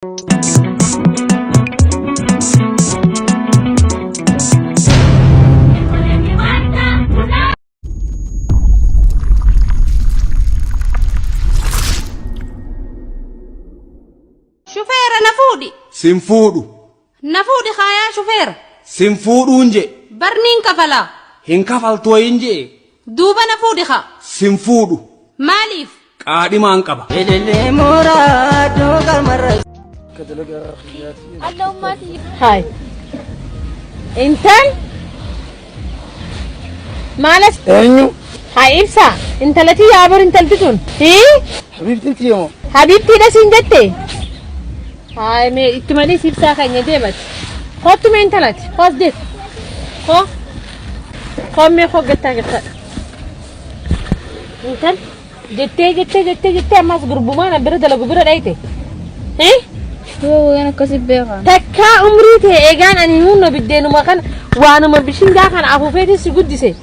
شوفير نفودي سنفودو نفودي خايا شوفير سنفودو انجي برنين كفلا هنكفل تو انجي دوبا نفودي خا سنفودو ماليف قادي ما انقبا اللي مراد مرة هاي انتن مالس اينو هاي إبسا انت التي يابر انت التتون هي حبيبتي انت يوم حبيبتي ده سنجتي هاي مي اتمالي سيبسا خانيا ديمت خط مين انت لاتي خاص ديك خو مي خو جتا جتا انتن جتي ماس غربوما نبرد لا غبره دايتي هي هو أنا كسب بيها تكا عمري تيجان أني هون بدينه ما كان وأنا ما بيشين ده كان أبو فيدي سجود دسه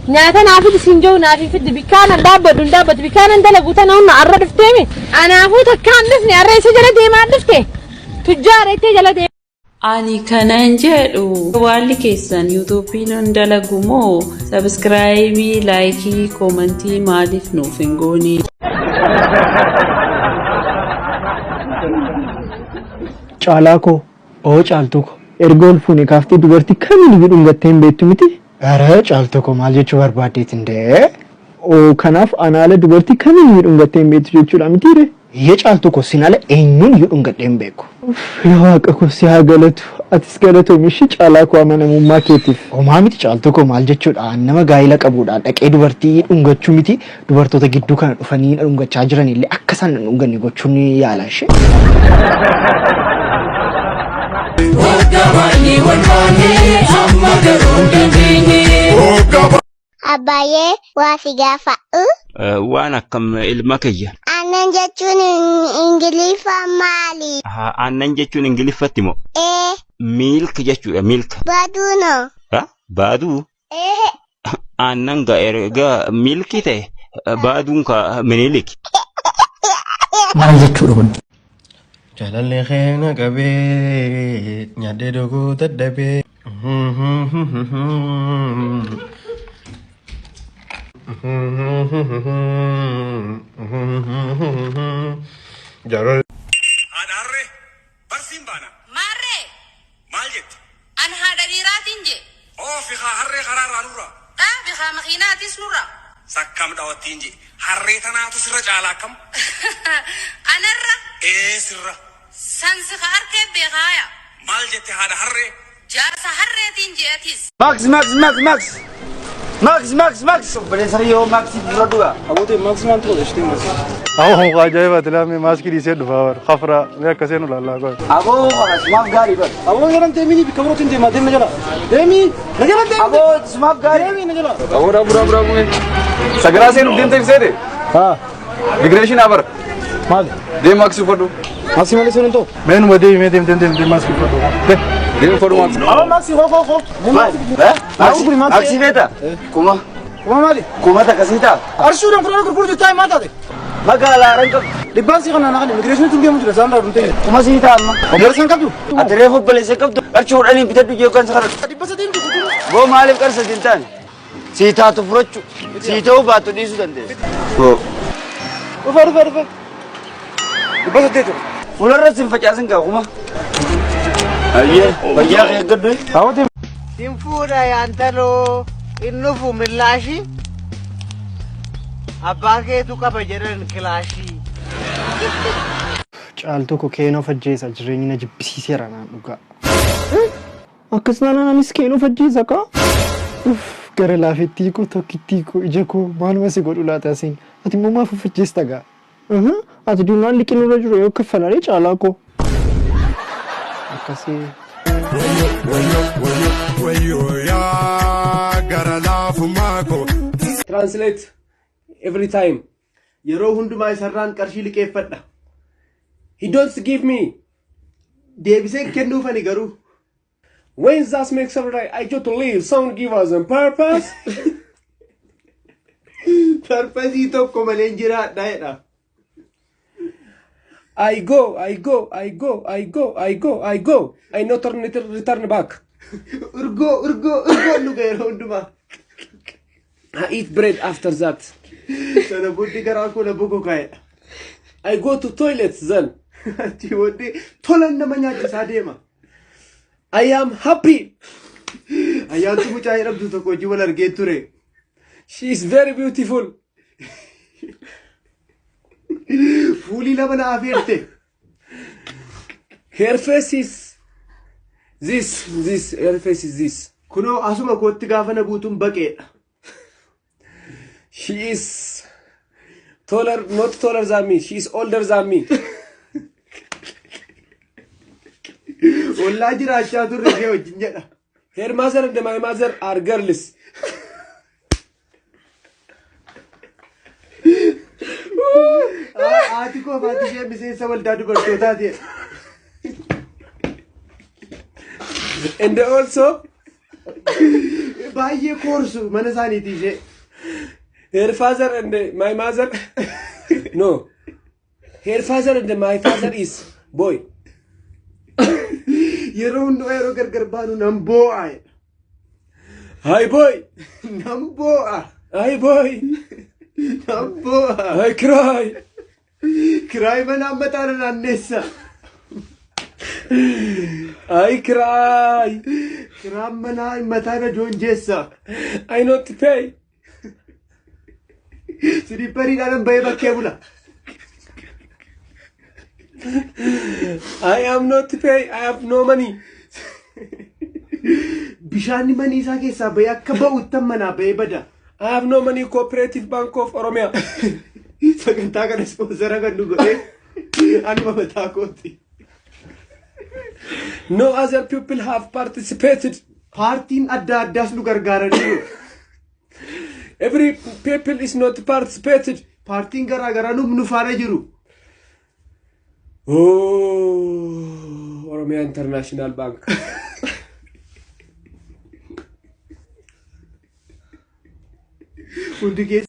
ناتن أبو دسينجو نافي فيدي بيكان دابة بيكان ده لقوتنا هون عرّد فتامي أنا أبو تكان دفني الرئيس جل دي ما دفته تجار جل دي ani kanan jedhu walli keessan yuutuubiin dalagumoo sabskraayibii laayikii koomentii maaliif nuuf hin goone Caalako oo caaltuko ergoon fuune kaaftee dubartii kamiin dhungattee hin beektu miti ara caaltuko maal jechuu barbaaddeet indee oo kanaaf anaala dubartii kamiin dhungattee hin beektu jechuudha mitiire yee caaltuko sinala eenyuun dhungadhee hin beeku yaa waaqa ko si haa galatu atis galatoo mishi caalako amanamummaa keetiif homaa miti caaltuko maal jechuudha nama gaa'ila qabuudha dhaqee dubartii dhungachuu miti dubartoota gidduu kana dhufanii dhungachaa jiran illee akka isaan dhunganne gochuun yaala ishee Abaye wafigafa وانا كم المكية anan jechuun ingilifa maali annan jechuun ingiliffatti milk jechuudha milk baduno baaduu annan ga erga milki ta'e baaduun ka minilik maal jechuudha kun jalalle kheena qabee nyaadde dhuguu dadhabee Jarol. Adarre, barsin bana. ماري Maljet. أنا هذا ديراتينجي Fi harre karar arura. بخا مخيناتي سنورا Sakkam dawatinji. Harre tanatu sirra cala kam. أنا الرا Sirra. سانسخ أركب بخايا Maljet hada harre. جارس هرتينجي أتيس ماكس بڑے سارے یو ماکس دروڈوا abote maximum to ishte mas هو غاجاي بدلا مي ماسكي دي سيد فاور خفرا مي كسينو لا لا كو ابو سماك غاري بس abo garan temini bikabrotin de madem najala demi najala demi ابو سماك غاري demi najala ابو برا مي سغرا سينو دين تي سيد ha ميغريشن ابر mal دي ماكس فدو maximum senen to مين ودي مي دي ماسكي فدو دي فدو ماكس abo maxi ho ماكس بيتا كوما kuma mali كوما تكسيتا arshuran fura kur furju tay mata de مغالا رنك dibban si kana nakani immigration tun gemu jira sandar dun tay كوما سيتا ما operation kapju اتري فو بلي سكب ارچو دني بيتدو جو كان سخر dibba sa tim tu بو مالف كر سدينتان سيتا تو فرچو سيتو باتو ديسو دندي بو ufar dibba sa tetu فولر سين فجاسن كا كوما ايه بيا يقدو abote Sinfuda yantalo innufu millashi abbake tu qaba jedhan kilashi caaltu ko keenoo fajjeesa jireenyi na jibbisiiseera naan dhugaa akkas naanaan anis keenoo fajjeesa kaa gara laafettii koo tokkittii koo ija koo maaluma si godhu laata siin ati immoo maaf fajjeesta gaa ati duunaan liqinurra jiru yoo kaffalalee caalaa koo akkasii Translate every time. Yeroo hundumaa isarraan qarshii liqeeffadha. He don't give me. Deebisee kennuufani garuu. When that makes up right, I got to leave. Someone give us a purpose. Purpose tokko malee jiraadha jedha. I go. I not return back. Urgo nugayro unduma. I eat bread after that. Sana buti karako na buko kaya. I go to toilets then. Chiwodi tolan na manyati sadema. I am happy. Ayaan tu mucaa rabdu tokko jiwal argee ture. She is very beautiful. Fuuli lama na afeerte. Her face is this. Her face is this. Kuno asuma kootti gaafa na buutuun baqeedha. She is taller, not taller than me. She is older than me. Ollaa jiraachaa turre ishee wajjin jedha. Her mother and my mother are girls. Haati koo faati ishee miseensa waldaa dubartootaati. And also baay'ee koorsu mana isaaniiti ishee. Her father and my mother no. Her father and my father is boy. Yeroo hunduu yeroo gargar baanu nan boo'a. Hi boy. Nan boo'a. Hi boy. Nan boo'a. I cry. Kiraay mana ammataana naanneessa. I cry. Kiraan mana ammataana joonjeessa. I not pay. Silippariidhaan bahee bakkee bula. I am not pay. I have no money. Bishaanni manii isaa keessaa bahee akka ba'uttan manaa bahee bada. I have no money. Cooperative Bank of Oromia. Sagantaa kana sponsora kan nu godhe anuma mataa kooti. No other people have participated. Paartiin adda addaas nu gargaaraniiru. Every people is not participated. Paartiin garaagaraa nu faana jiru. Oh, Oromia International Bank. Hundi keessa